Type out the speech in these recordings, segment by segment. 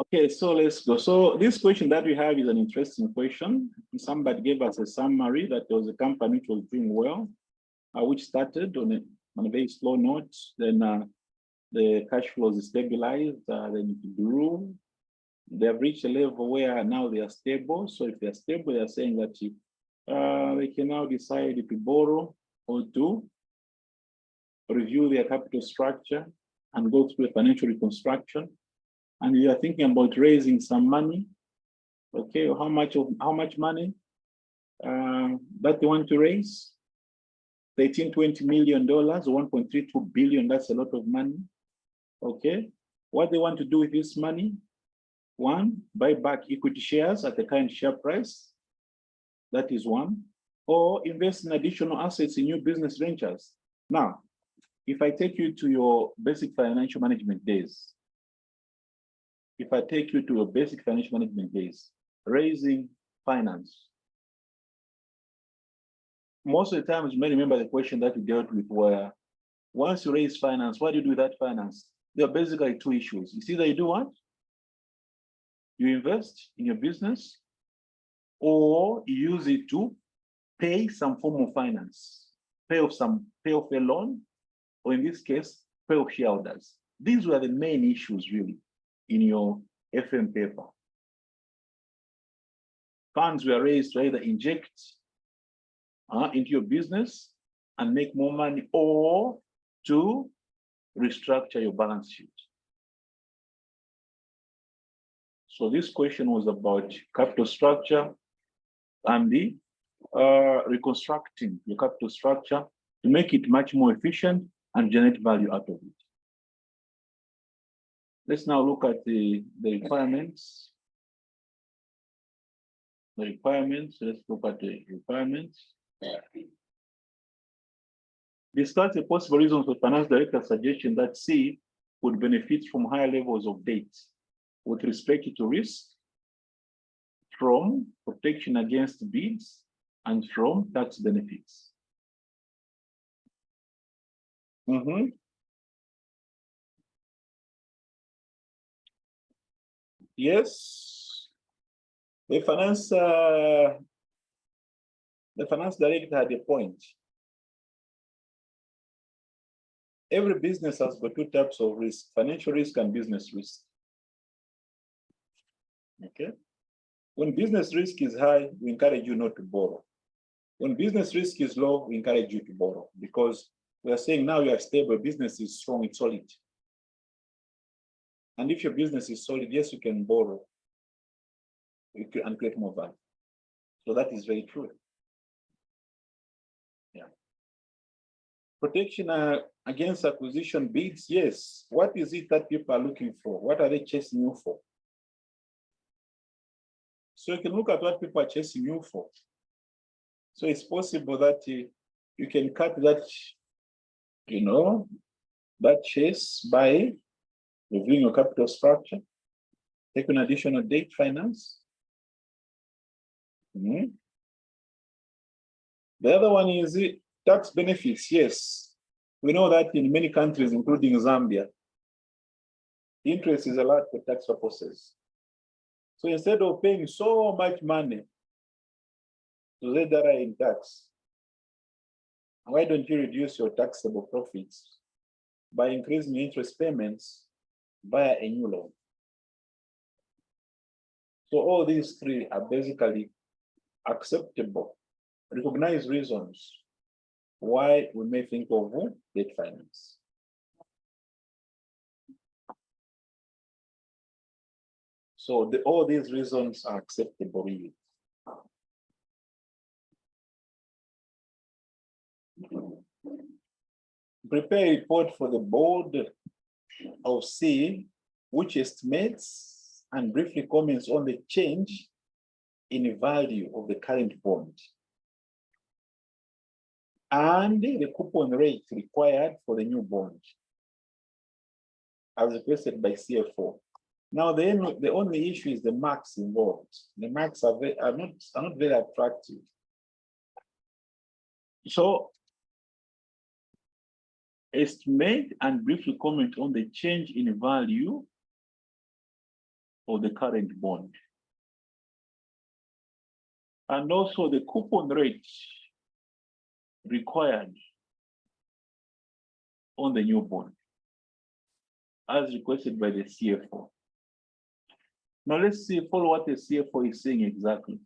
Okay, so let's go. So this question that we have is an interesting question. Somebody gave us a summary that there was a company which was doing well, which started on a very slow note. Then the cash flows stabilized, then it grew. They have reached a level where now they are stable. So if they are stable, they are saying that they can now decide to borrow or to review their capital structure and go through a financial reconstruction. And you are thinking about raising some money. Okay, how much money that they want to raise? $13-20 million, $1.32 billion. That's a lot of money. Okay, what they want to do with this money? One, buy back equity shares at the current share price. That is one. Or invest in additional assets in new business ventures. Now, if I take you to your basic financial management days, raising finance, most of the times you may remember the question that we dealt with where once you raise finance, what do you do with that finance? There are basically two issues. It's either you do what? You invest in your business, or you use it to pay some form of finance, pay off a loan, or in this case, pay off shareholders. These were the main issues really in your FM paper. Funds were raised to either inject into your business and make more money, or to restructure your balance sheet. So this question was about capital structure and the reconstructing your capital structure to make it much more efficient and generate value out of it. Let's now look at the requirements. Let's look at the requirements. Discuss the possible reasons for finance director's suggestion that C would benefit from higher levels of debt with respect to risk, from protection against bids, and from tax benefits. Yes, the finance director had a point. Every business has got two types of risk: financial risk and business risk. Okay. When business risk is high, we encourage you not to borrow. When business risk is low, we encourage you to borrow, because we are saying now you are stable, business is strong, it's solid. And if your business is solid, yes, you can borrow and create more value. So that is very true. Yeah. Protection against acquisition bids, yes. What is it that people are looking for? What are they chasing you for? So you can look at what people are chasing you for. So it's possible that you can cut that, that chase by reviewing your capital structure, taking additional debt finance. The other one is tax benefits. Yes, we know that in many countries, including Zambia, interest is allowed for tax purposes. So instead of paying so much money to the that are in tax, why don't you reduce your taxable profits by increasing interest payments via a new loan? So all these three are basically acceptable, recognized reasons why we may think of debt finance. So all these reasons are acceptable. Prepare a report for the board of C, which estimates and briefly comments on the change in the value of the current bond and the coupon rate required for the new bond, as requested by CFO. Now, the only issue is the marks involved. The marks are not very attractive. So, estimate and briefly comment on the change in value of the current bond. And also the coupon rate required on the new bond, as requested by the CFO. Now let's see, follow what the CFO is saying exactly.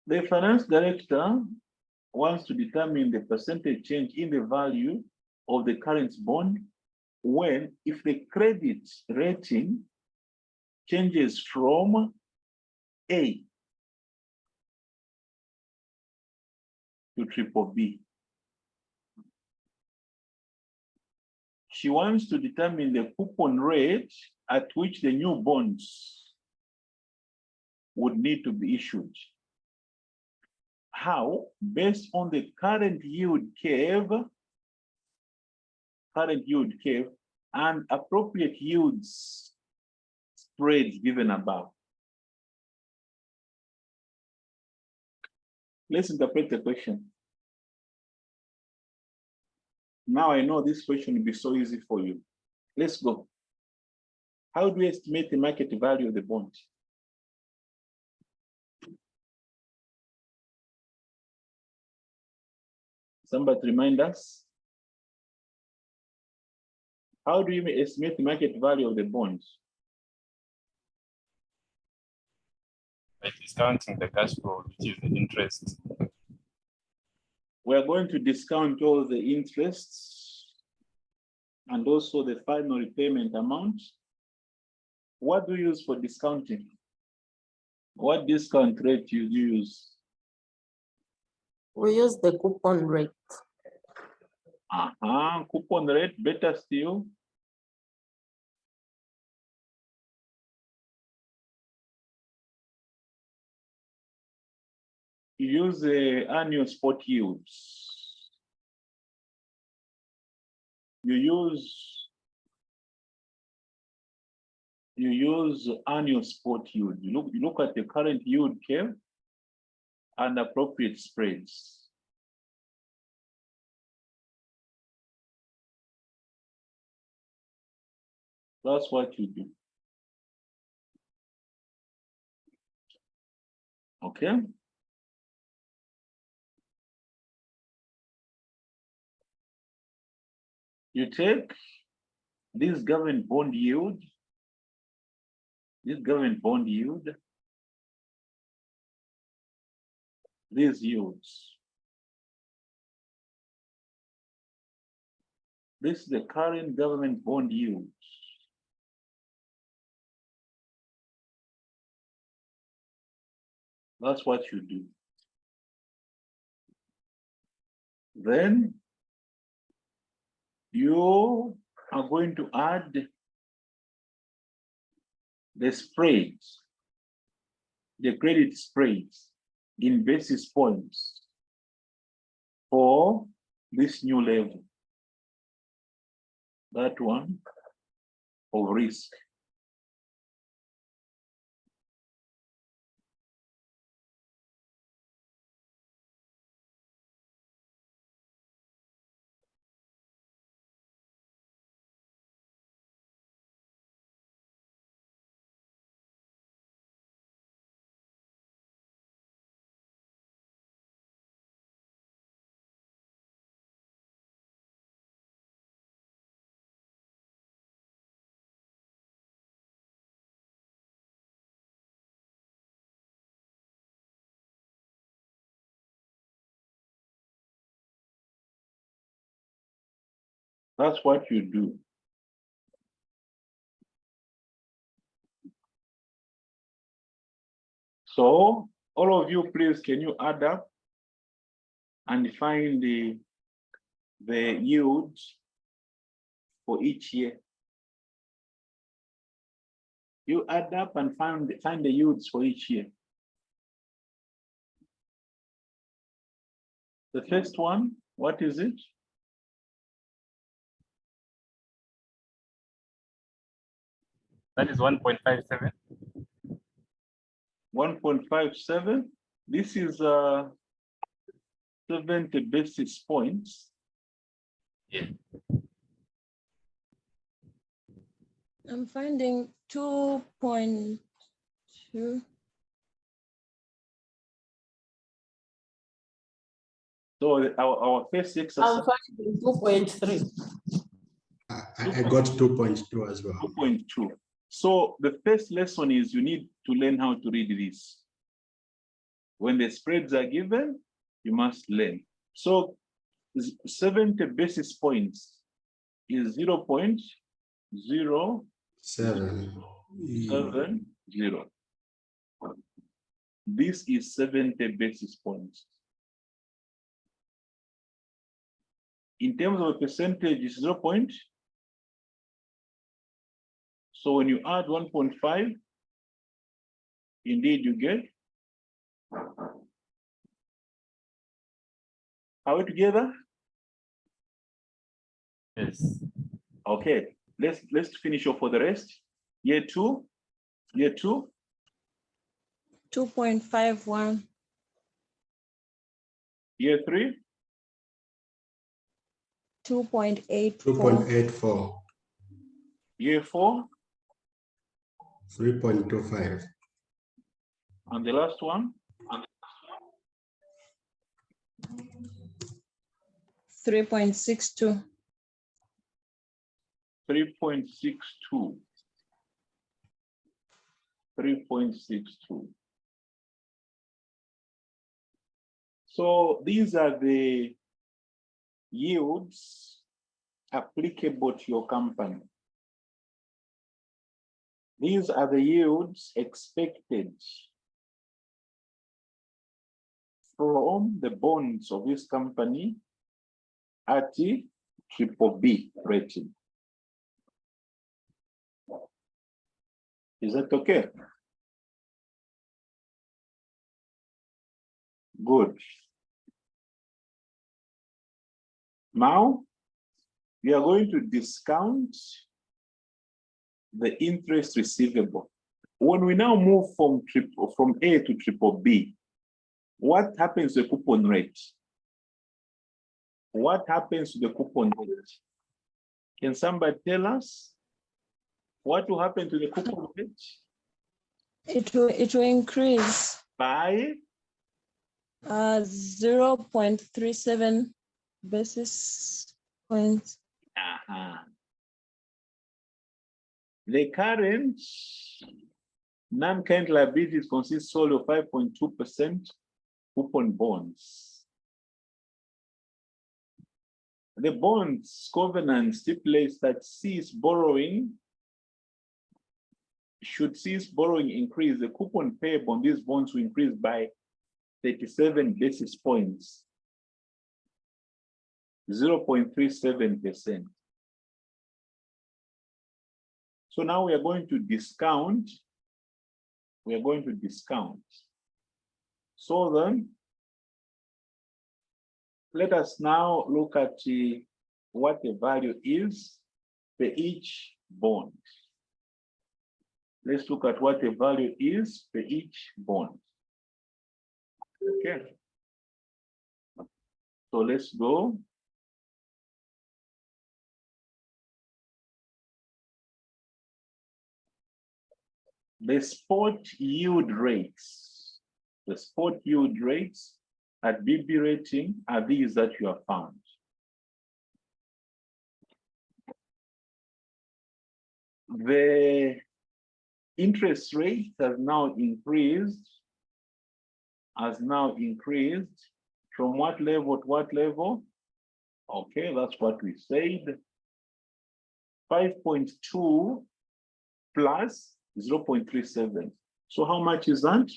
The finance director wants to determine the percentage change in the value of the current bond when, if the credit rating changes from A to triple B. She wants to determine the coupon rate at which the new bonds would need to be issued. How? Based on the current yield curve and appropriate yields spreads given above. Let's interpret the question. Now I know this question will be so easy for you. Let's go. How do we estimate the market value of the bond? Somebody remind us. How do you estimate the market value of the bonds? By discounting the cash flow, which is the interest. We are going to discount all the interests and also the final repayment amount. What do you use for discounting? What discount rate do you use? We use the coupon rate. Coupon rate, better still. You use the annual spot yields. You use annual spot yield. You look at the current yield curve and appropriate spreads. That's what you do. Okay. You take this government bond yield, these yields. This is the current government bond yields. That's what you do. Then you are going to add the spreads, the credit spreads in basis points for this new level. That one of risk. That's what you do. So all of you, please, can you add up and find the yield for each year? You add up and find the yields for each year. The first one, what is it? That is 1.57. 1.57. This is 70 basis points. Yeah. I'm finding 2.2. So our first I'm exercise, finding 2.3. I got 2.2 as well. 2.2. So the first lesson is you need to learn how to read this. When the spreads are given, you must learn. So 70 basis points is 0.070. This is 70 basis points. In terms of percentage, it's 0. So when you add 1.5, indeed you get. Are we together? Yes. Okay, let's finish off for the rest. Year two. 2.51. Year three. 2.84. 2.84. Year four. 3.25. And the last one. 3.62. 3.62. 3.62. So these are the yields applicable to your company. These are the yields expected from the bonds of this company at the BBB rating. Is that okay? Good. Now, we are going to discount the interest receivable. When we now move from A to BBB, what happens to the coupon rate? What happens to the coupon rate? Can somebody tell us what will happen to the coupon rate? It will increase By 0.37 basis points. The current non-current liabilities consist solely of 5.2% coupon bonds. The bonds covenant stipulates that should cease borrowing increase, the coupon payable on these bonds will increase by 37 basis points, 0.37%. So now we are going to discount. So then, let us now look at what the value is for each bond. Let's look at what the value is for each bond. Okay. So let's go. The spot yield rates. The spot yield rates at BB rating are these that you have found. The interest rate has now increased from what level to what level? Okay, that's what we said. 5.2 plus 0.37. So how much is that?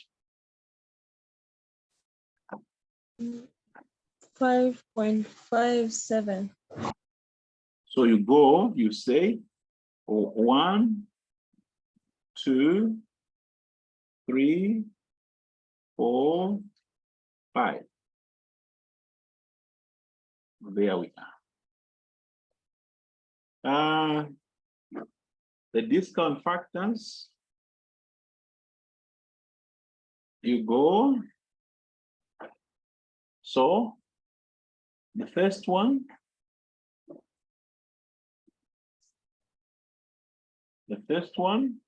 5.57. So you say 1, 2, 3, 4, 5. There we are. The discount factors, you go. So the first one, The first one,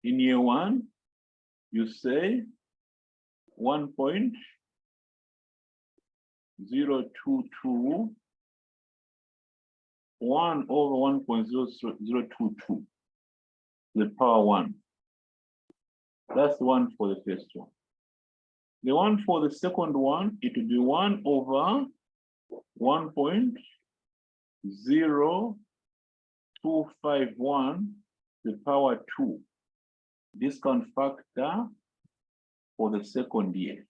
in year one, you say 1.022, 1 over 1.0022, the power 1. That's the one for the first one. The one for the second one, it will be 1 over 1.0251, the power 2. Discount factor for the second year.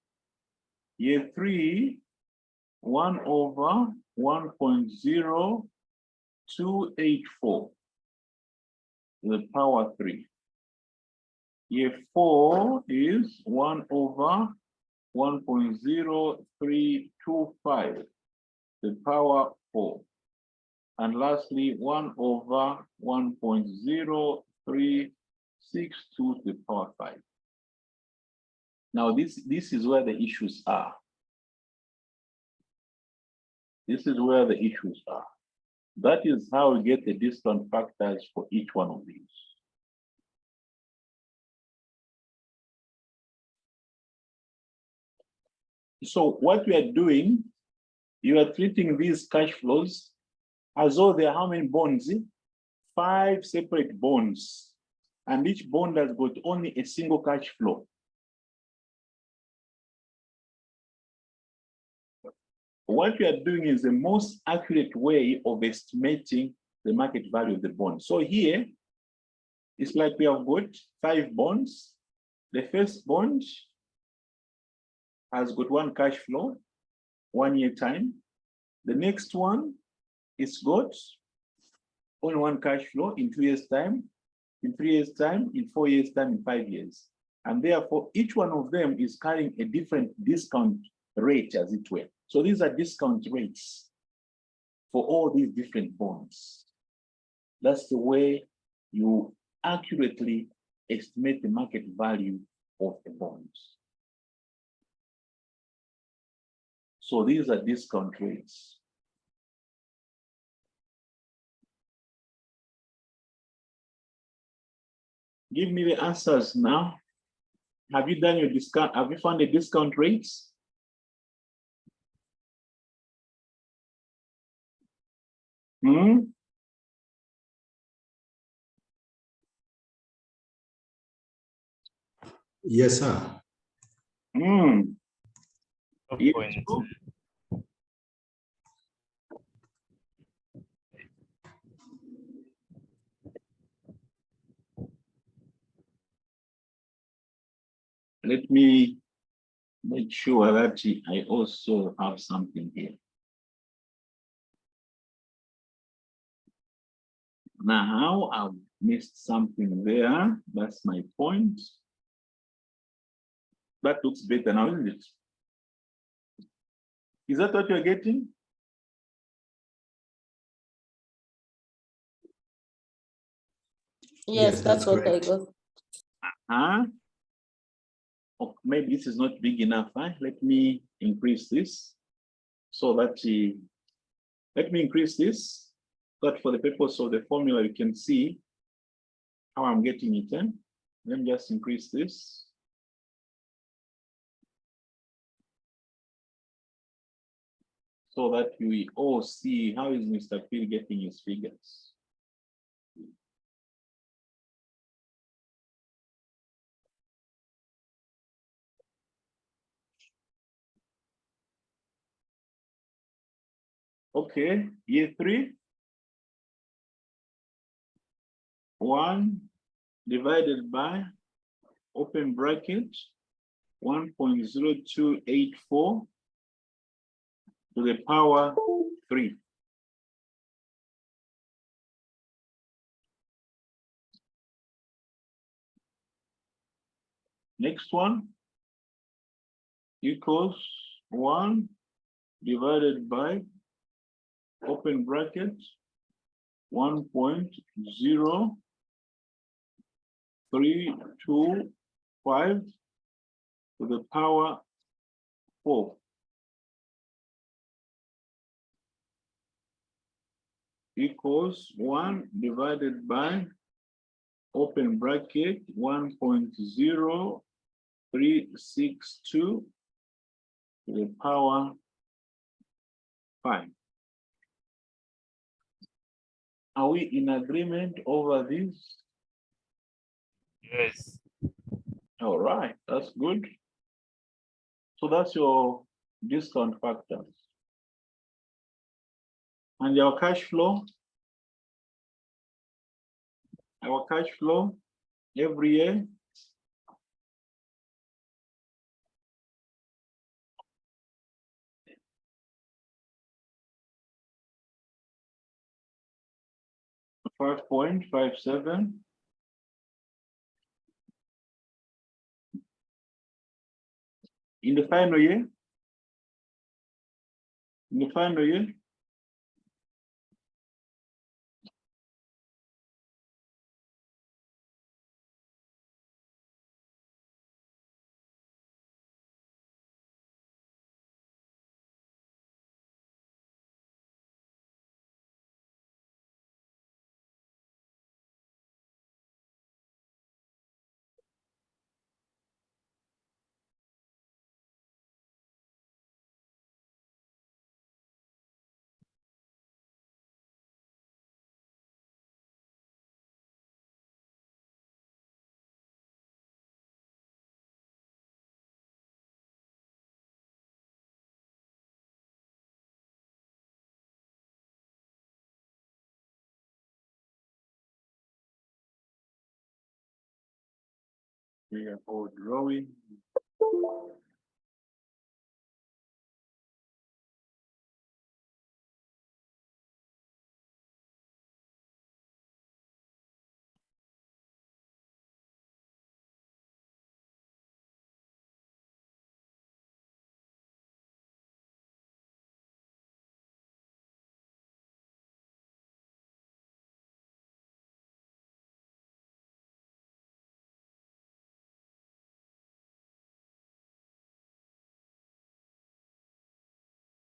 Year 3, 1 over 1.0284, the power 3. Year 4 is 1 over 1.0325, the power 4. And lastly, 1 over 1.0362 to the power 5. Now, this is where the issues are. This is where the issues are. That is how we get the discount factors for each one of these. So what we are doing, you are treating these cash flows as though there are how many bonds? 5 separate bonds. And each bond has got only a single cash flow. What we are doing is the most accurate way of estimating the market value of the bond. So here, it's like we have got 5 bonds. The first bond has got 1 cash flow, 1 year time. The next one is got only 1 cash flow in 2 years time, in 3 years time, in 4 years time, in 5 years. And therefore, each one of them is carrying a different discount rate, as it were. So these are discount rates for all these different bonds. That's the way you accurately estimate the market value of the bonds. So these are discount rates. Give me the answers now. Have you done your discount? Have you found the discount rates? Yes, sir. Yes. Let me make sure that I also have something here. Now I've missed something there. That's my point. That looks better now, isn't it? Is that what you're getting? Yes, that's what I got. Oh, maybe this is not big enough. Let me increase this so that let me increase this. But for the purpose of the formula, you can see how I'm getting it. Let me just increase this. So that we all see how is Mr. Phil getting his figures. Okay, year 3. 1 divided by, open bracket, 1.0284 to the power 3. Next one equals 1 divided by, open bracket, 1.0325 to the power 4. equals 1 divided by open bracket 1.0362 to the power 5. Are we in agreement over this? Yes. All right, that's good. So that's your discount factors. And our cash flow every year, $5.57. In the final year, 'We are all drawing.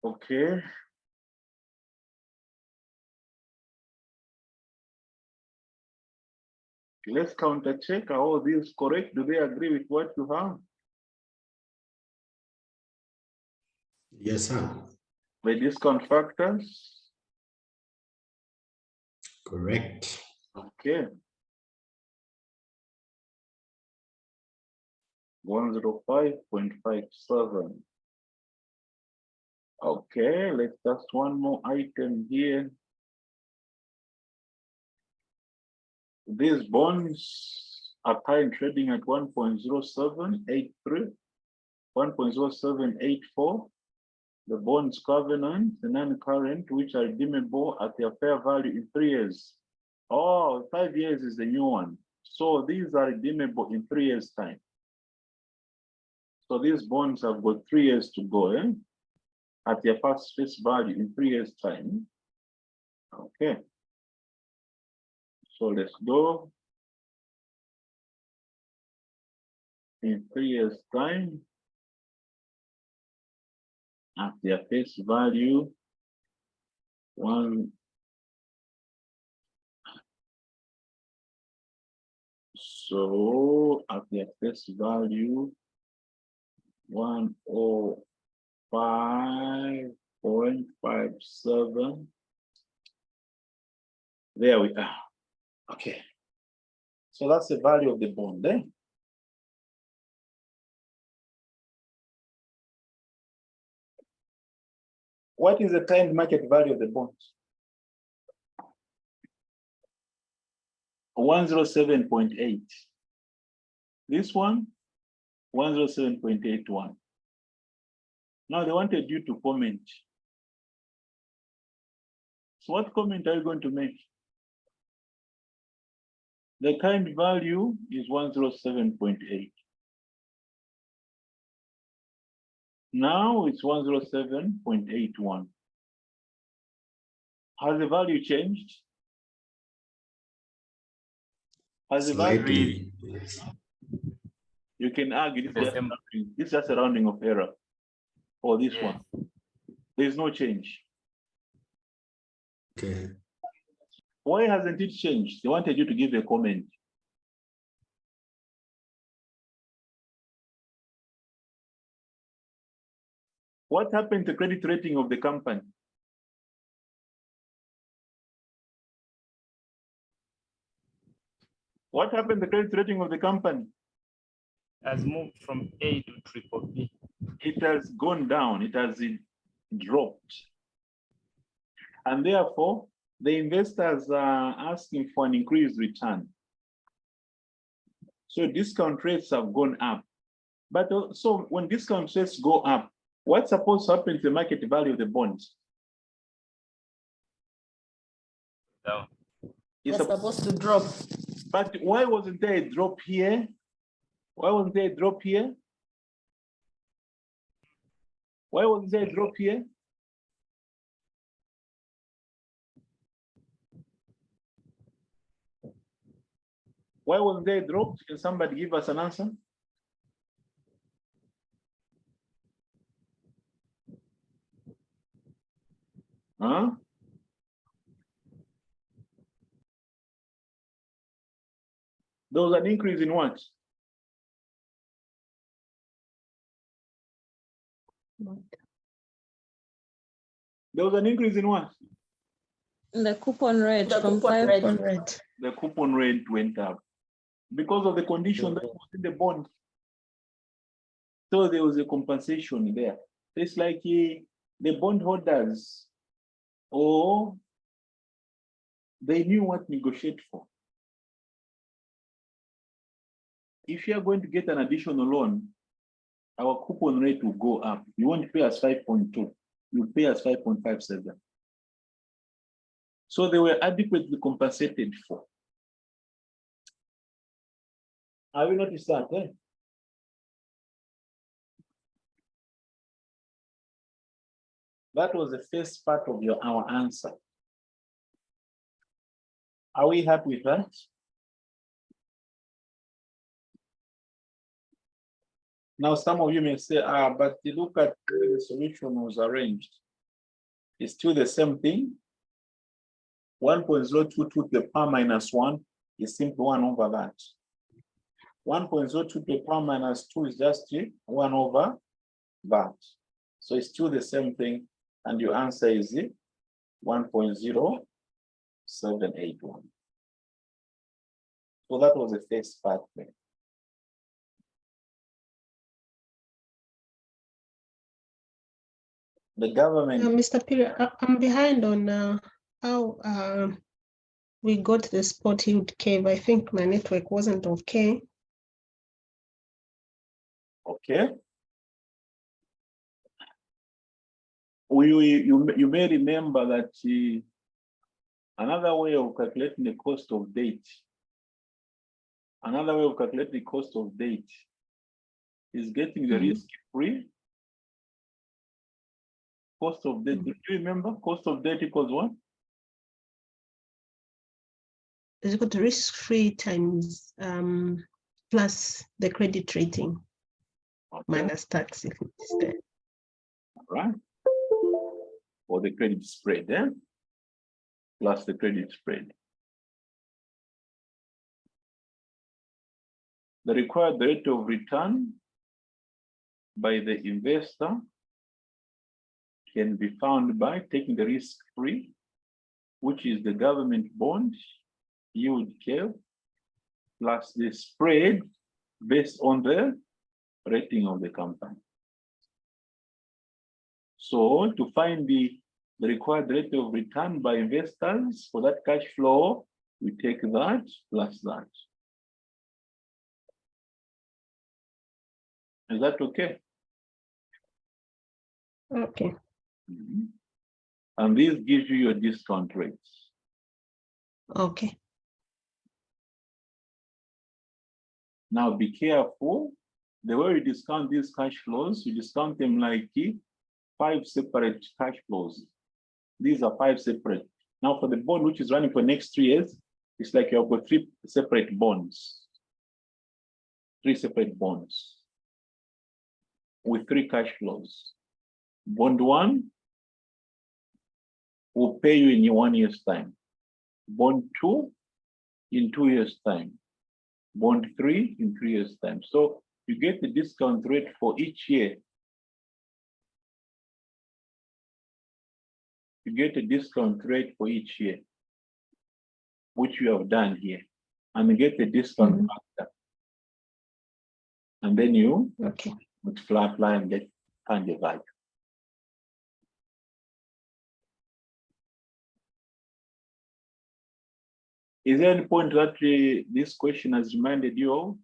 Okay. Let's counter check. Are all these correct? Do they agree with what you have? Yes, sir. The discount factors. Correct. Okay. 105.57. Okay, let's just one more item here. These bonds are currently trading at 1.0783, 1.0784. The bonds covenant, the non-current, which are redeemable at their fair value in 3 years. Oh, 5 years is the new one. So these are redeemable in 3 years' time. So these bonds have got 3 years to go, at their first face value in 3 years' time. Okay. So let's go. In 3 years' time, at their face value, so at their face value, 105.57. There we are. Okay. So that's the value of the bond, What is the current market value of the bonds? 107.8. This one, 107.81. Now they wanted you to comment. So what comment are you going to make? The current value is 107.8. Now it's 107.81. Has the value changed? Has the value? Slightly. Yes. You can argue The same. this is just a rounding of error for this Yes. one. There's no change. Okay. Why hasn't it changed? They wanted you to give a comment. What happened to credit rating of the company? What happened to the credit rating of the company? Has moved from A to triple B. It has gone down, it has dropped. And therefore, the investors are asking for an increased return. So discount rates have gone up. But so when discount rates go up, what's supposed to happen to the market value of the bonds? Down. It's It's supposed to drop. But why wasn't there a drop here? Why wasn't there a drop here? Why wasn't there a drop here? Why wasn't there a drop? Can somebody give us an answer? Huh? There was an increase in what? There was an increase in what? The coupon rate The from coupon rate. 500. The coupon rate went up because of the condition that was in the bond. So there was a compensation there. It's like the bondholders, or they knew what to negotiate for. If you are going to get an additional loan, our coupon rate will go up. You won't pay us 5.2, you pay us 5.57. So they were adequately compensated for. Have you noticed that? Eh? That was the first part of our answer. Are we happy with that? Now, some of you may say, but you look at the solution was arranged. It's still the same thing. 1.022 to the power minus 1 is simply 1 over that. 1.02 to the power minus 2 is just 1 over that. So it's still the same thing. And your answer is 1.0781. So that was the first part there. The government. Mr. Piri, I'm behind on how we got the spot yield curve. I think my network wasn't okay. Okay. You may remember that another way of calculating the cost of debt, is getting the risk-free cost of debt. Do you remember cost of debt equals what? It's got risk-free times plus the credit rating minus tax if it's there. All right. Or the credit spread, plus the credit spread. The required rate of return by the investor can be found by taking the risk-free, which is the government bond yield curve, plus the spread based on the rating of the company. So to find the required rate of return by investors for that cash flow, we take that plus that. Is that okay? Okay. And this gives you your discount rates. Okay. Now be careful. The way we discount these cash flows, we discount them like 5 separate cash flows. These are 5 separate. Now for the bond which is running for the next 3 years, it's like you've got 3 separate bonds. 3 separate bonds with 3 cash flows. Bond 1 will pay you in 1 year's time. bond 2 in 2 years' time, bond 3 in 3 years' time. So you get the discount rate for each year. You get a discount rate for each year, which you have done here, and you get the discount factor. And then you multiply and get find the value. Is there any point that this question has reminded you of?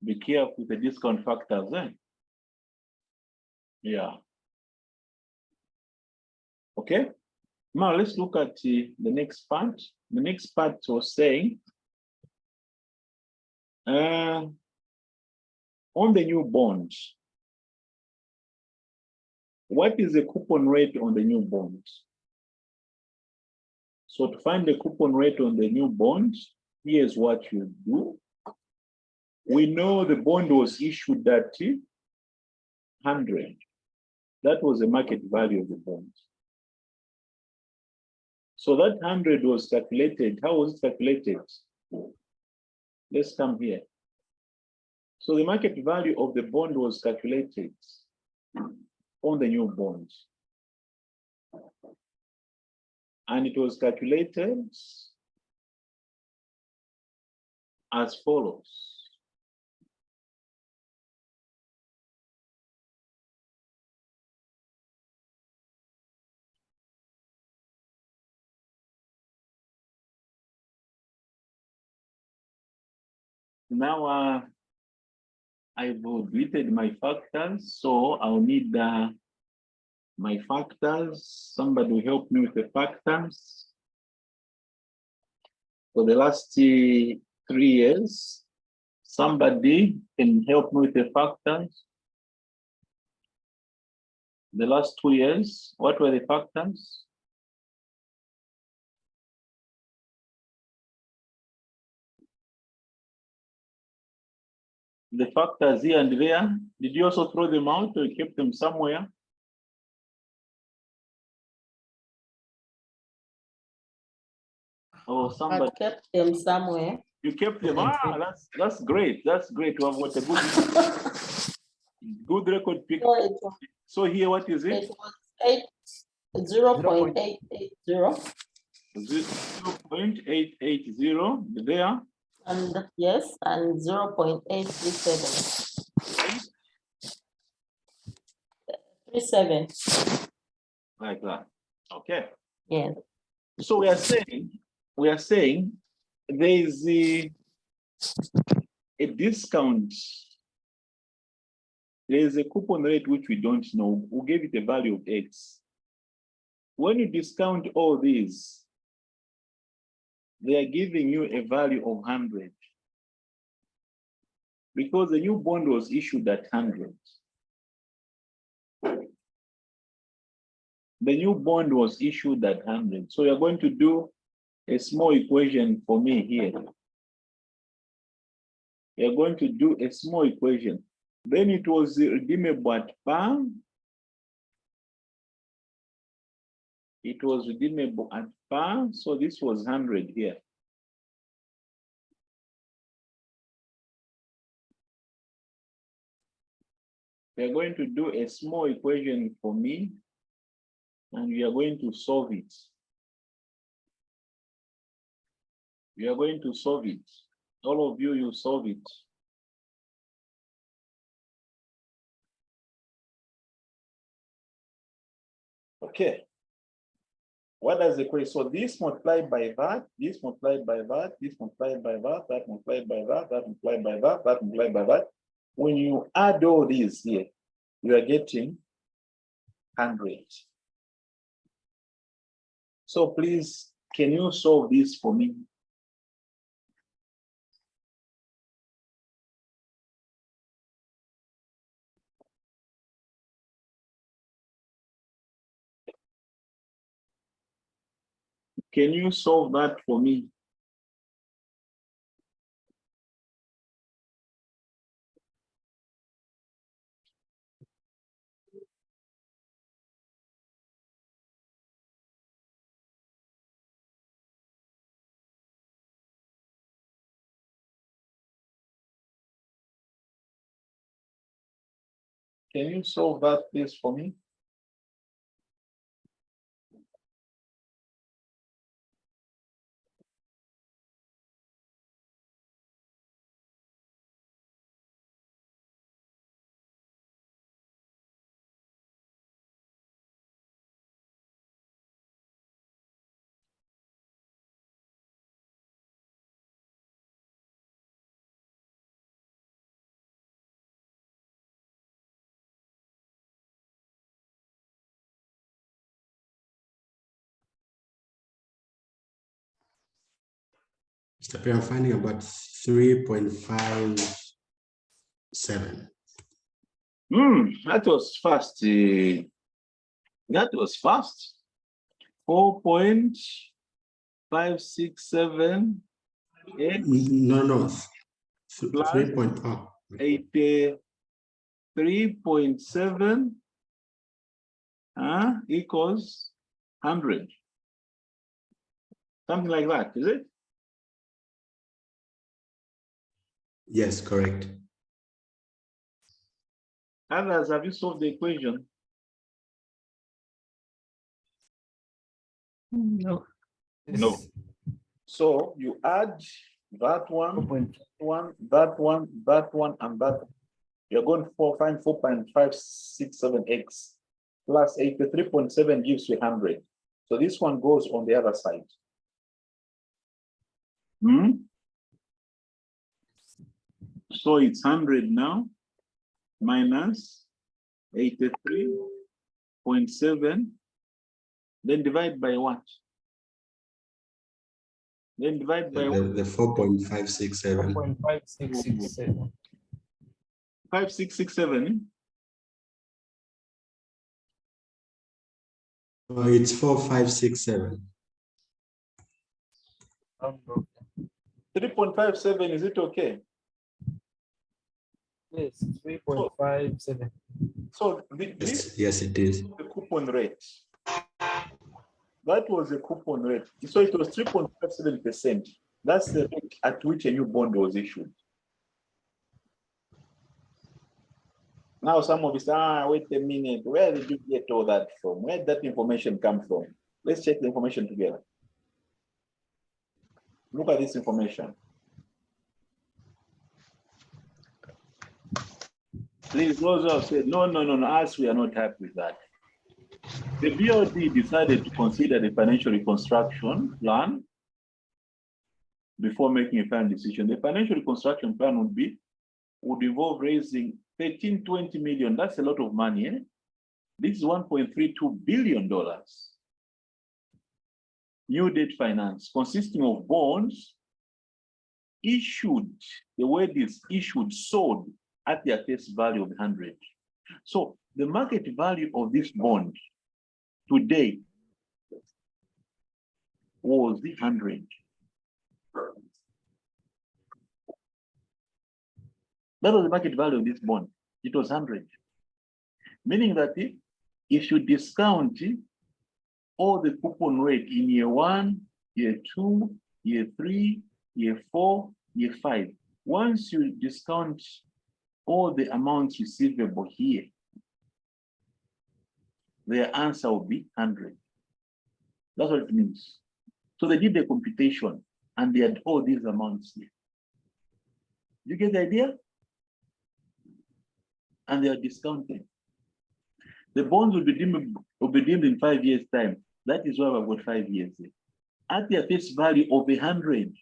Be careful with the discount factors, eh? Yeah. Okay. Now let's look at the next part. The next part was saying, on the new bonds, what is the coupon rate on the new bonds? So to find the coupon rate on the new bonds, here's what you do. We know the bond was issued at 100. That was the market value of the bond. So that 100 was calculated. How was it calculated? Let's come here. So the market value of the bond was calculated on the new bond. And it was calculated as follows. Now I've deleted my factors, so I'll need my factors. Somebody will help me with the factors. For the last 3 years, somebody can help me with the factors. The last 2 years, what were the factors? The factors here and there, did you also throw them out or you kept them somewhere? Oh, somebody kept them somewhere. You kept them. That's great. That's great. You have got a good record pick. So here, what is it? It was 0.880. 0.880 there. And yes, and 0.837. 37. Like that. Okay. Yes. So we are saying there is a discount. There is a coupon rate which we don't know. We'll give it a value of X. When you discount all these, they are giving you a value of 100. Because the new bond was issued at 100. The new bond was issued at 100. So you're going to do a small equation for me here. You're going to do a small equation. Then it was redeemable at par. It was redeemable at par. So this was 100 here. We are going to do a small equation for me, and we are going to solve it. We are going to solve it. All of you, you solve it. Okay. What does the question? So this multiplied by that, this multiplied by that, this multiplied by that, that multiplied by that, that multiplied by that, that multiplied by that. When you add all these here, you are getting 100. So please, can you solve this for me? Can you solve that for me? Can you solve that please for me? Mr. P, I'm finding about 3.57. That was fast. That was fast. 4.567 x No. Plus 83.7 equals 100. Something like that, is it? Yes, correct. Others, have you solved the equation? No. No. So you add that one, that one, and that one. You're going to find 4.567x plus 83.7 gives you 100. So this one goes on the other side. So it's 100 now minus 83.7. Then divide by what? Then divide by The 4.567. 4.5667. 5667. Oh, it's 4.567. 3.57, is it okay? Yes, 3.57. So this Yes, it is. is the coupon rate. That was the coupon rate. So it was 3.57%. That's the rate at which a new bond was issued. Now some of you say, wait a minute, where did you get all that from? Where did that information come from? Let's check the information together. Look at this information. Please, those who have said, no, us, we are not happy with that. The BOD decided to consider the financial reconstruction plan before making a final decision. The financial reconstruction plan would involve raising 1320 million. That's a lot of money. Eh? This is $1.32 billion. New debt finance consisting of bonds issued, the way this issued, sold at their face value of 100. So the market value of this bond today was 100. That was the market value of this bond. It was 100. Meaning that if you discount all the coupon rate in year 1, year 2, year 3, year 4, year 5, once you discount all the amounts receivable here, their answer will be 100. That's what it means. So they did the computation and they had all these amounts here. You get the idea? And they are discounted. The bonds will be deemed in 5 years' time. That is why we've got 5 years here. At their face value of 100.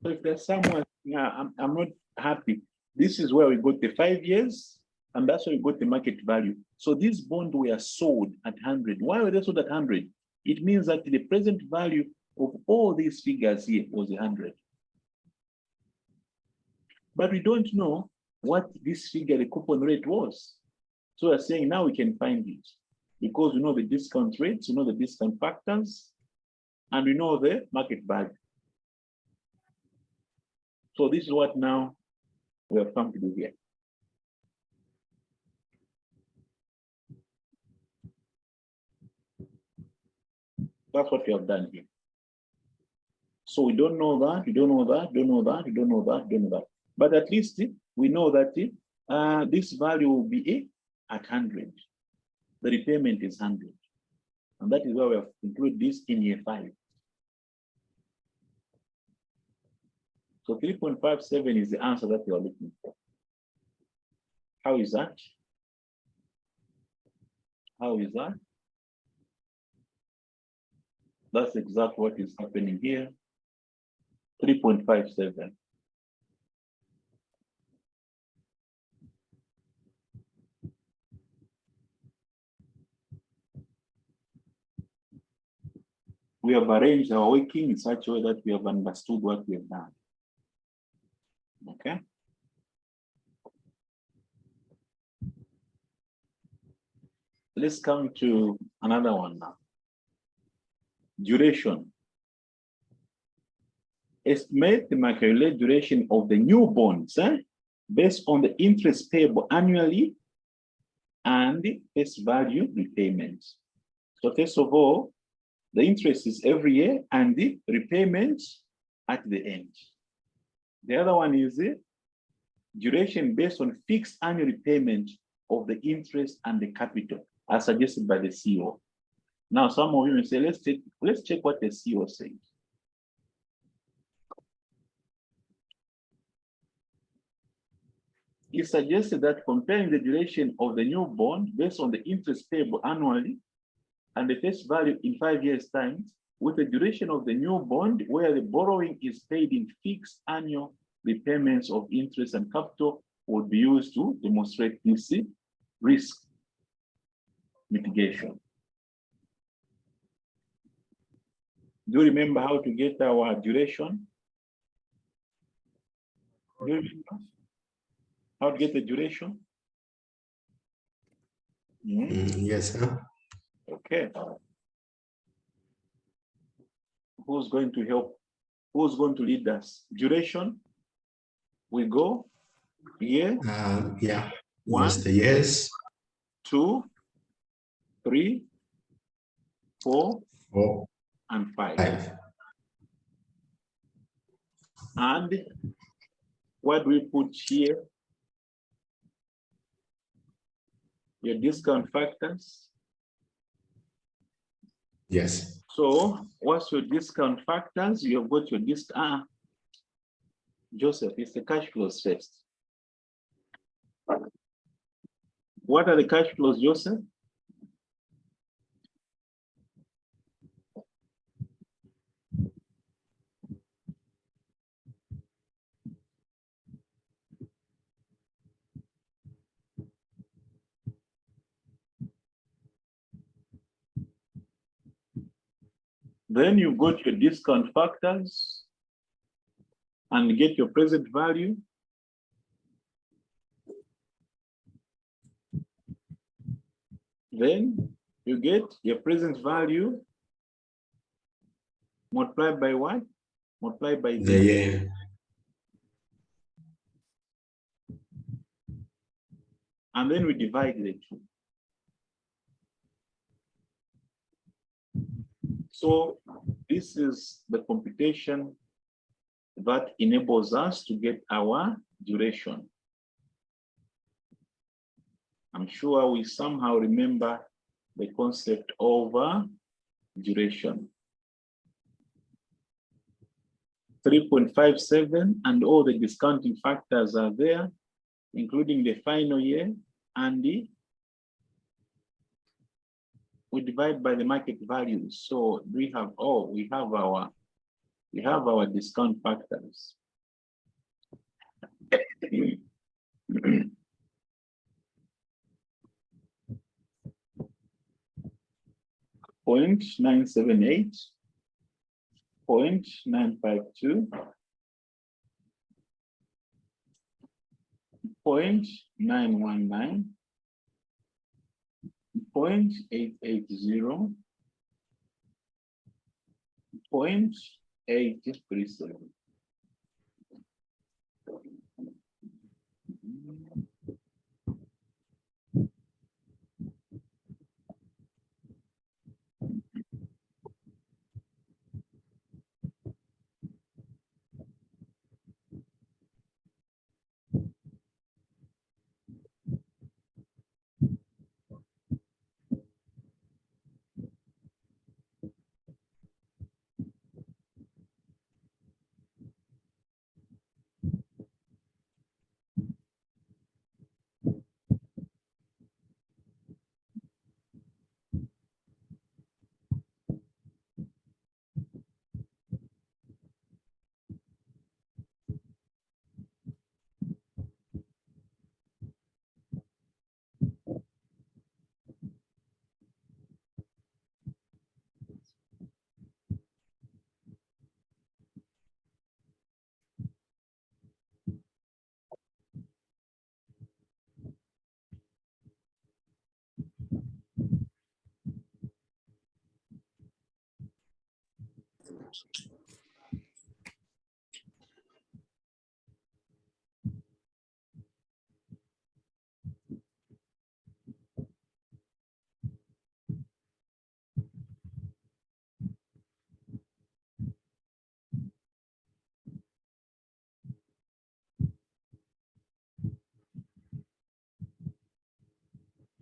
So if there's someone, I'm not happy. This is where we got the 5 years, and that's where we got the market value. So these bonds were sold at 100. Why were they sold at 100? It means that the present value of all these figures here was 100. But we don't know what this figure, the coupon rate was. So we're saying now we can find it because we know the discount rates, we know the discount factors, and we know the market value. So this is what now we have come to do here. That's what we have done here. So we don't know that, we don't know that, don't know that, we don't know that, don't know that. But at least we know that this value will be at 100. The repayment is 100. And that is why we have included this in year 5. So 3.57 is the answer that you are looking for. How is that? How is that? That's exactly what is happening here. 3.57. We have arranged our working in such a way that we have understood what we have done. Okay. Let's come to another one now. Duration. Estimate the calculated duration of the new bonds based on the interest payable annually and the face value repayments. So first of all, the interest is every year and the repayments at the end. The other one is the duration based on fixed annual repayment of the interest and the capital, as suggested by the CEO. Now, some of you may say, let's check what the CEO says. He suggested that comparing the duration of the new bond based on the interest payable annually and the face value in 5 years' time with the duration of the new bond where the borrowing is paid in fixed annual repayments of interest and capital would be used to demonstrate this risk mitigation. Do you remember how to get our duration? Do you remember how to get the duration? Yes, sir. Okay. Who's going to help? Who's going to lead us? Duration. We go year. Yeah. One, Yes, the yes. 2, 3, 4, 4, and 5. 5. And what do we put here? Your discount factors. Yes. So what's your discount factors? You've got your discount. Joseph, it's the cash flows first. What are the cash flows, Joseph? Then you go to your discount factors and get your present value. Then you get your present value multiplied by what? Multiplied by The year. And then we divide the two. So this is the computation that enables us to get our duration. I'm sure we somehow remember the concept of duration. 3.57 and all the discounting factors are there, including the final year, and we divide by the market values. So we have we have our discount factors. 0.978, 0.952, 0.919, 0.880, 0.837.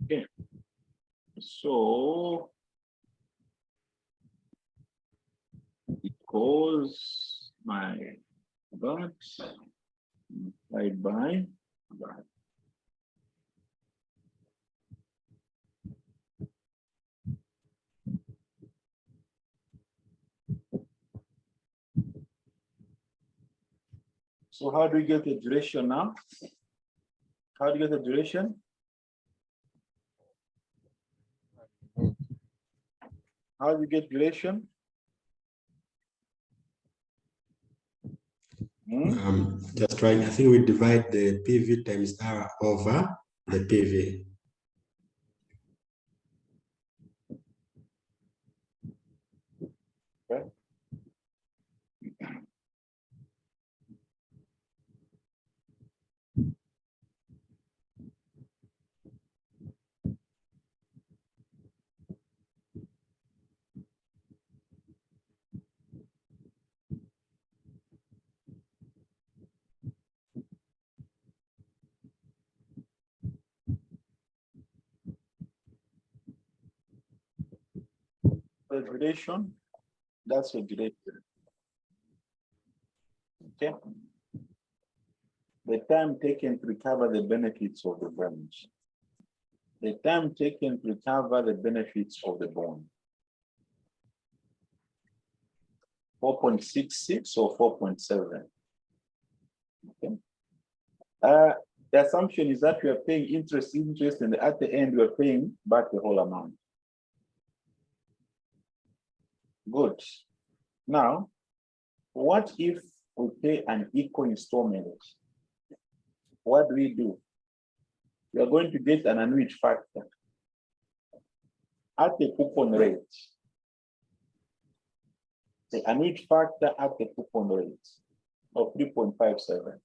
Okay. So equals my that multiplied by that. So how do we get the duration now? How do you get the duration? How do you get duration? Just trying, I think we divide the PV times R over the PV. Okay. The duration, that's the duration. Okay. The time taken to recover the benefits of the bond. The time taken to recover the benefits of the bond. 4.66 or 4.7. Okay. The assumption is that we are paying interest, and at the end we are paying back the whole amount. Good. Now, what if we pay an equal installment? What do? We are going to get an annuity factor at the coupon rate. The annuity factor at the coupon rate of 3.57.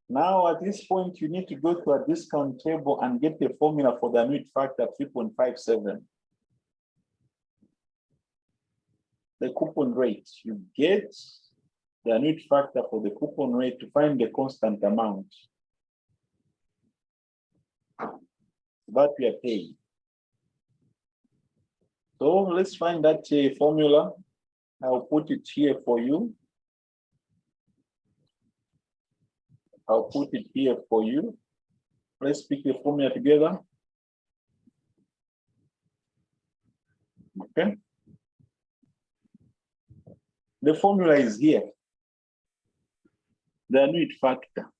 Now, at this point, you need to go to a discount table and get the formula for the annuity factor 3.57. The coupon rate, you get the annuity factor for the coupon rate to find the constant amount that we are paying. So let's find that formula. I'll put it here for you. I'll put it here for you. Let's pick the formula together. Okay. The formula is here. The annuity factor.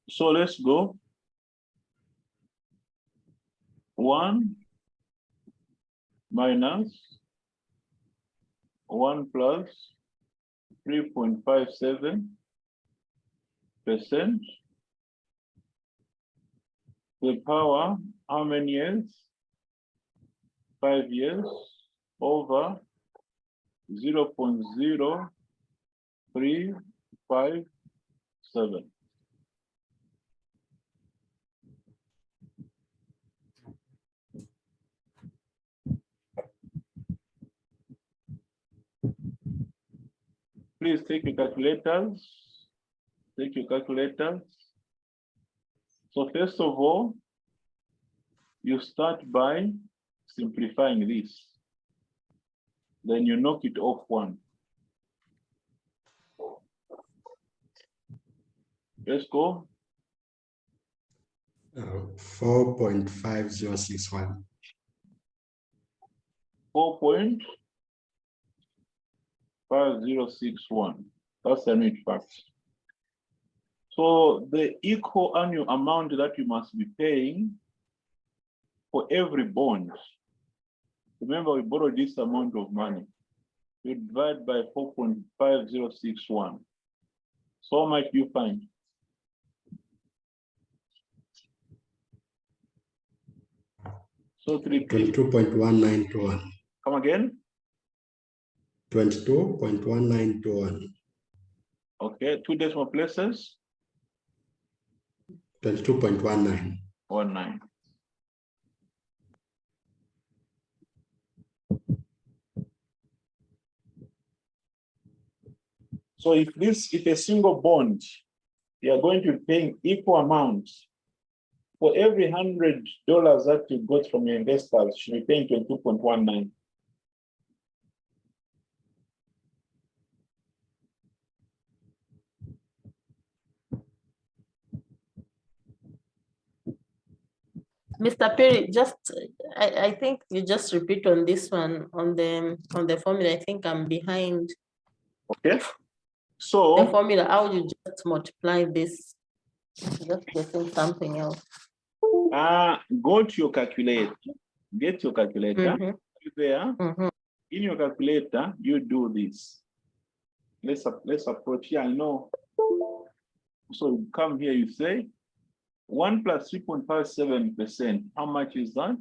So let's go. 1 minus 1 plus 3.57%. The power, how many years? 5 years over 0.0357. Please take your calculators. Take your calculators. So first of all, you start by simplifying this. Then you knock it off 1. Let's go. 4.5061. 4.5061. That's the annuity factor. So the equal annual amount that you must be paying for every bond. Remember, we borrowed this amount of money. You divide by 4.5061. So how much do you find? So 22.1921. Come again? 22.1921. Okay, 2 decimal places. 22.19. 19. So if a single bond, you are going to be paying equal amounts for every $100 that you got from your investors, you should be paying 22.19. Mr. Perry, just, I think you just repeat on this one, on the formula. I think I'm behind Okay. the So formula. How would you just multiply this? Just getting something else. go to your calculator. Get your calculator. Mhm, There. mhm. In your calculator, you do this. Let's approach here. I know. So you come here, you say 1 plus 3.57%. How much is that?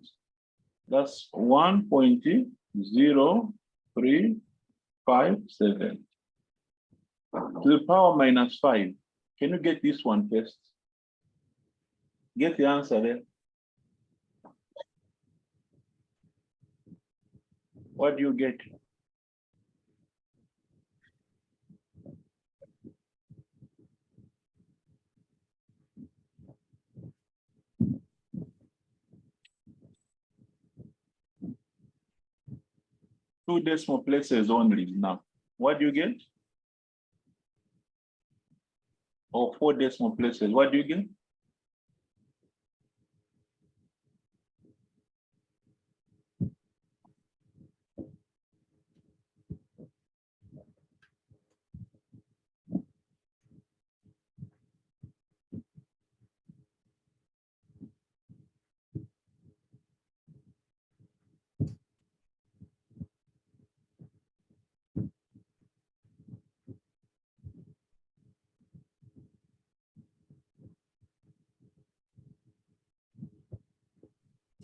That's 1.0357 to the power minus 5. Can you get this one first? Get the answer there. What do you get? Two decimal places only now. What do you get? Or 4 decimal places. What do you get?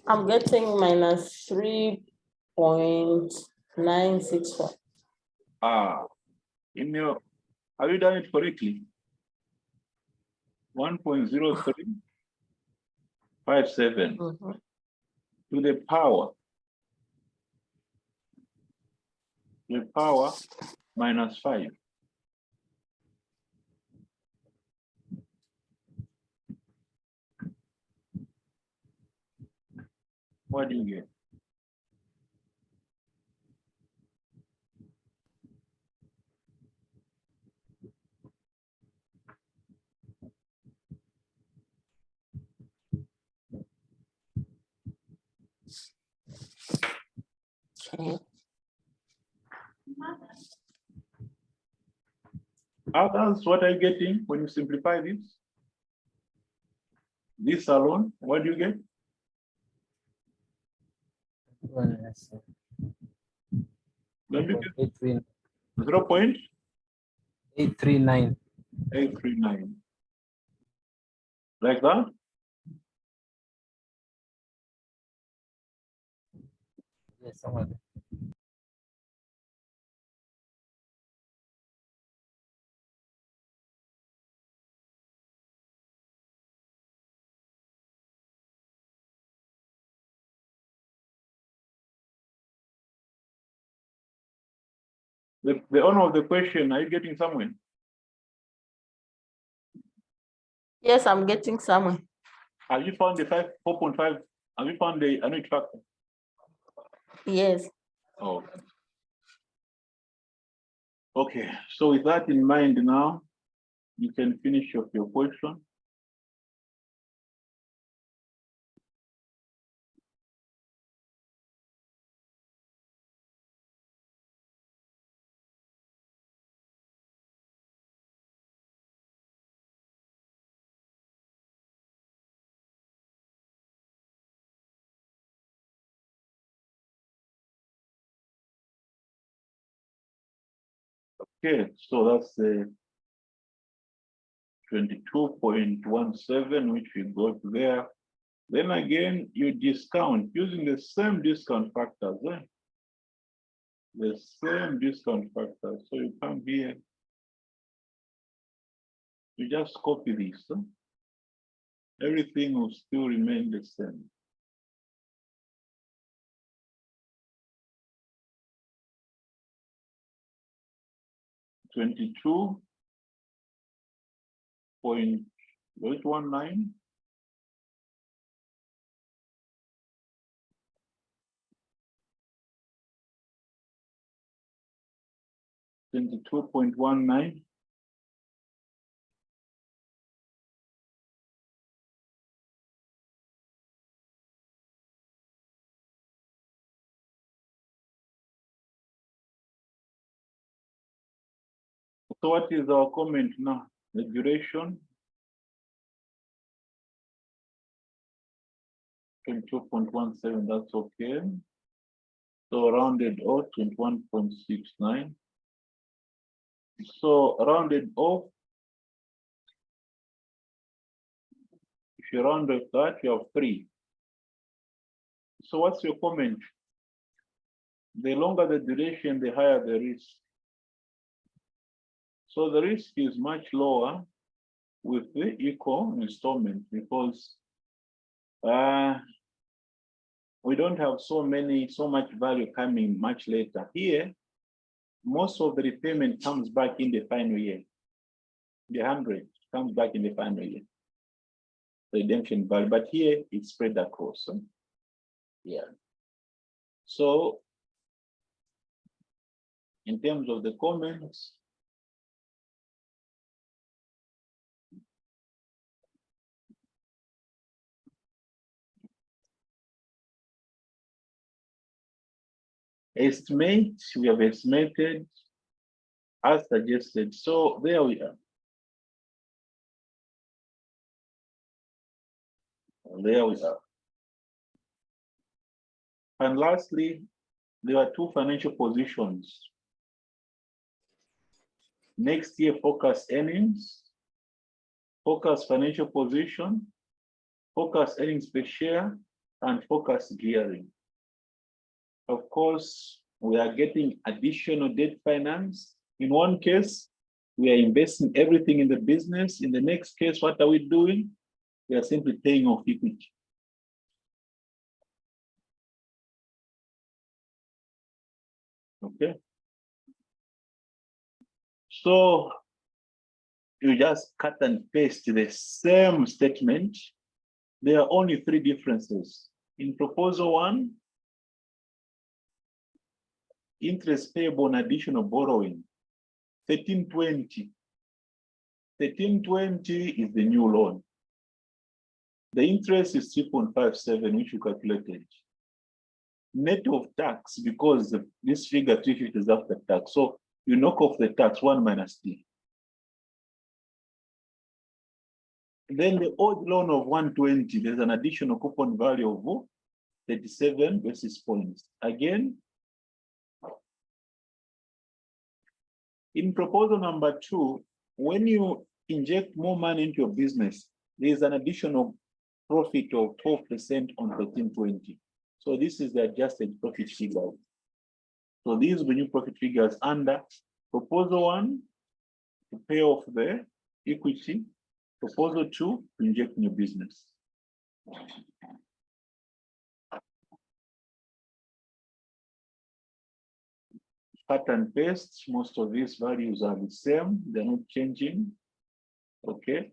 I'm getting minus 3.964. In your, have you done it correctly? 1.0357 Mhm. to the power minus 5. What do you get? Okay. Others, what are you getting when you simplify this? This alone, what do you get? Don't you get 839. 0.839? Like that? Yes, somewhere. The owner of the question, are you getting somewhere? Yes, I'm getting somewhere. Have you found the 4.5? Have you found the annuity factor? Yes. Oh. Okay, so with that in mind now, you can finish up your question. Okay, so that's the 22.17, which we got there. Then again, you discount using the same discount factors. the same discount factor. So you come here, you just copy this. Everything will still remain the same. $22.19. 22.19. So what is our comment now? The duration, 22.17, that's okay. So rounded off, 21.69. So rounded off, if you round off that, you have 3. So what's your comment? The longer the duration, the higher the risk. So the risk is much lower with the equal installment because we don't have so much value coming much later. Here, most of the repayment comes back in the final year. The 100 comes back in the final year. The redemption value, but here it's spread across. Yeah. So in terms of the comments, estimate, we have estimated as suggested. So there we are. There we are. And lastly, there are 2 financial positions. Next year, focus earnings, focus financial position, focus earnings per share, and focus gearing. Of course, we are getting additional debt finance. In one case, we are investing everything in the business. In the next case, what are we doing? We are simply paying off equity. Okay. So you just cut and paste the same statement. There are only 3 differences. In proposal 1, interest payable on additional borrowing, 1320. 1320 is the new loan. The interest is 3.57, which we calculated. Net of tax, because this figure 350 is after tax. So you knock off the tax, 1 minus T. Then the old loan of 120, there's an additional coupon value of 37 basis points. Again, in proposal number 2, when you inject more money into your business, there's an additional profit of 12% on 1320. So this is the adjusted profit figure. So these are the new profit figures under proposal 1 to pay off the equity, proposal 2 to inject new business. Cut and paste, most of these values are the same, they're not changing. Okay.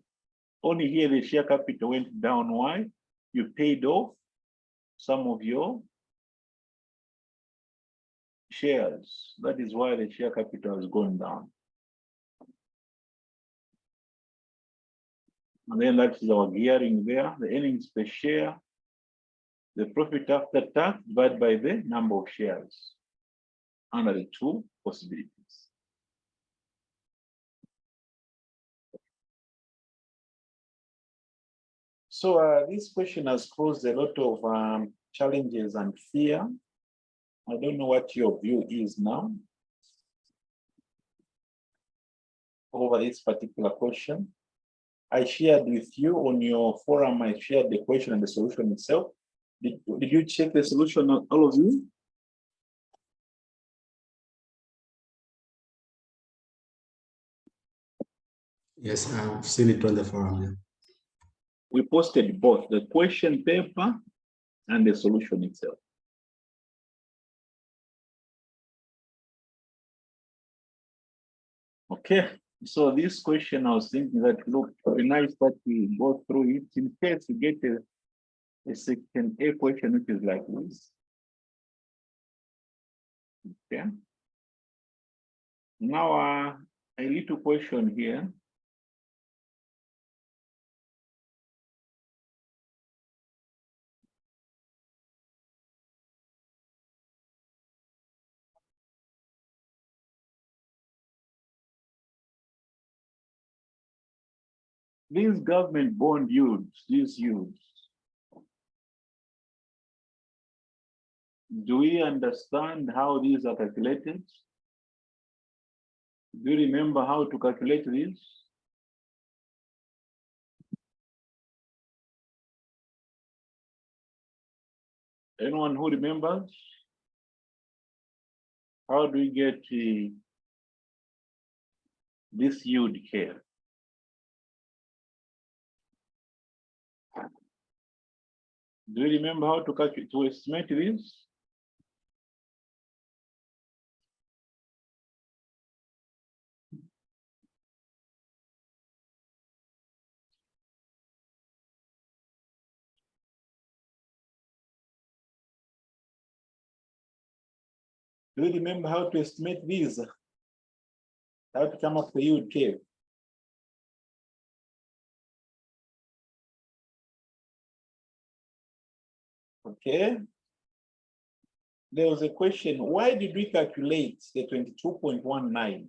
Only here the share capital went down. Why? You paid off some of your shares. That is why the share capital has gone down. And then that is our gearing there, the earnings per share, the profit after tax divided by the number of shares under the 2 possibilities. So this question has caused a lot of challenges and fear. I don't know what your view is now over this particular question. I shared with you on your forum, I shared the question and the solution itself. Did you check the solution, all of you? Yes, I've seen it on the forum. Yeah. We posted both the question paper and the solution itself. Okay, so this question I was thinking that look, it would be nice that we go through it in case we get a section A question which is like this. Okay. Now a little question here. These government bond yields, these yields, do we understand how these are calculated? Do you remember how to calculate these? Anyone who remembers? How do we get this yield here? Do you remember how to calculate, to estimate this? Do you remember how to estimate these? How to come up with the yield here? Okay. There was a question, why did we calculate the 22.19?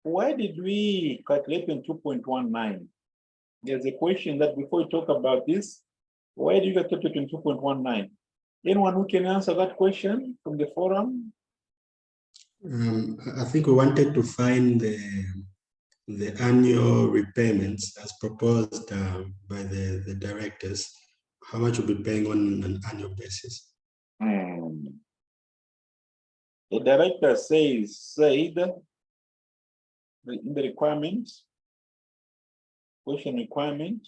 Why did we calculate 22.19? There's a question that before we talk about this, why did you calculate 22.19? Anyone who can answer that question from the forum? I think we wanted to find the annual repayments as proposed by the directors, how much we'll be paying on an annual basis. The director said in the requirements, question requirement,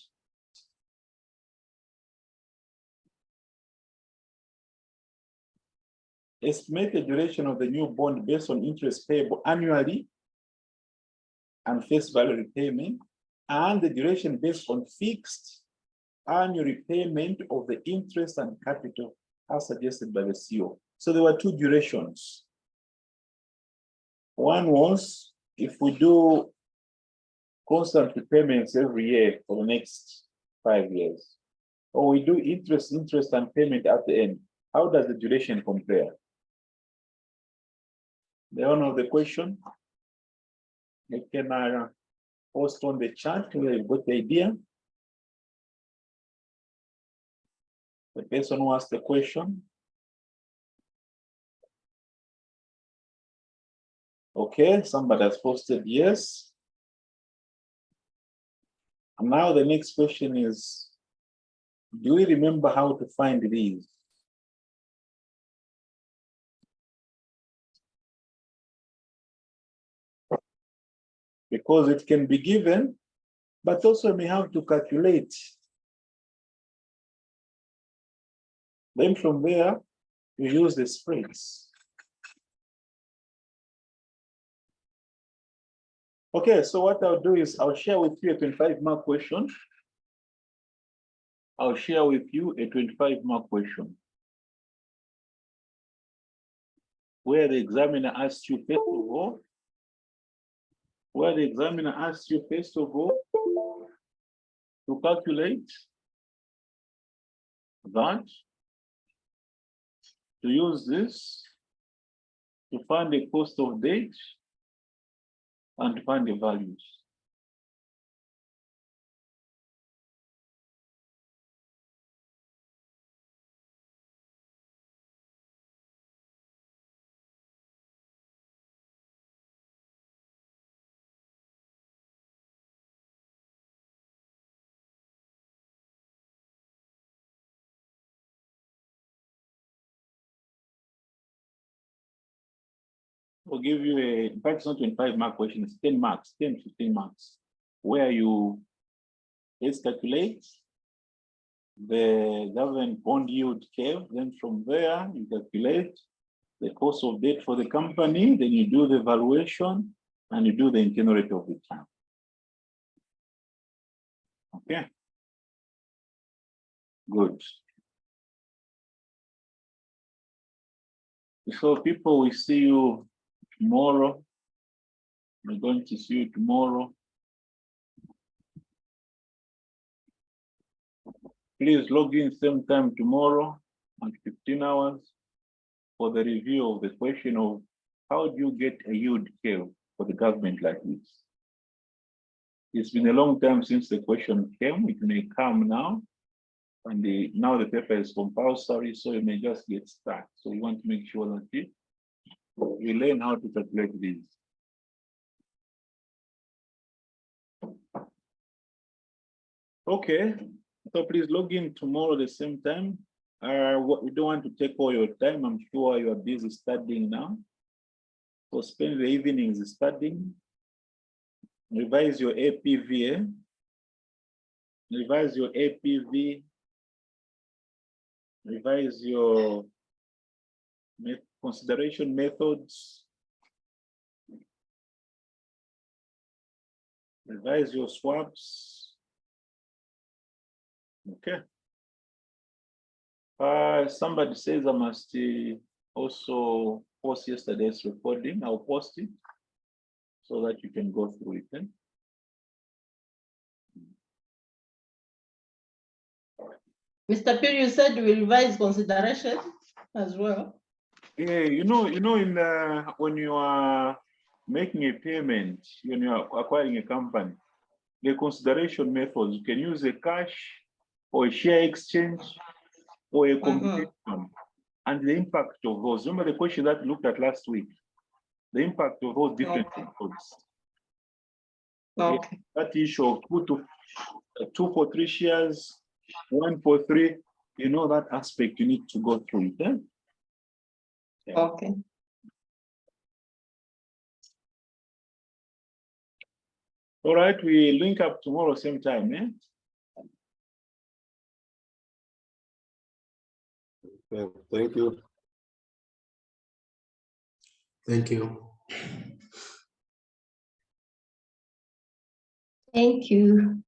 estimate the duration of the new bond based on interest payable annually and face value repayment, and the duration based on fixed annual repayment of the interest and capital as suggested by the CEO. So there were two durations. One was if we do constant repayments every year for the next 5 years, or we do interest and payment at the end, how does the duration compare? The owner of the question, you can post on the chat where you got the idea. The person who asked the question. Okay, somebody has posted yes. And now the next question is, do we remember how to find these? Because it can be given, but also may have to calculate. Then from there, you use the spreads. Okay, so what I'll do is I'll share with you a 25-mark question. I'll share with you a 25-mark question, where the examiner asks you first of all, to calculate that, to use this to find the cost of debt and to find the values. We'll give you a, in fact, it's not 25 mark question, it's 10 marks, 10, 15 marks, where you let's calculate the government bond yield curve. Then from there, you calculate the cost of debt for the company, then you do the valuation and you do the internal rate of return. Okay. Good. So people, we see you tomorrow. We're going to see you tomorrow. Please log in same time tomorrow at 15 hours for the review of the question of how do you get a yield curve for the government like this? It's been a long time since the question came. It may come now. And now the paper is compulsory, so you may just get stuck. So we want to make sure that you learn how to calculate these. Okay, so please log in tomorrow at the same time. We don't want to take all your time. I'm sure you are busy studying now. So spend the evenings studying. Revise your APV. Revise your APV. Revise your consideration methods. Revise your swaps. Okay. Somebody says I must also post yesterday's recording. I'll post it so that you can go through it. Mr. Piri, you said you will revise consideration as well. Yeah, you know, in when you are making a payment, when you are acquiring a company, the consideration methods, you can use a cash or a share exchange or a combination, and the impact of those. Remember the question that we looked at last week, the impact of those different methods. Okay. Yeah, that issue of 2 for 3 shares, 1 for 3, you know that aspect you need to go through it. Eh? Yeah. Okay. All right, we link up tomorrow same time. Eh? Yeah, thank you. Thank you. Thank you.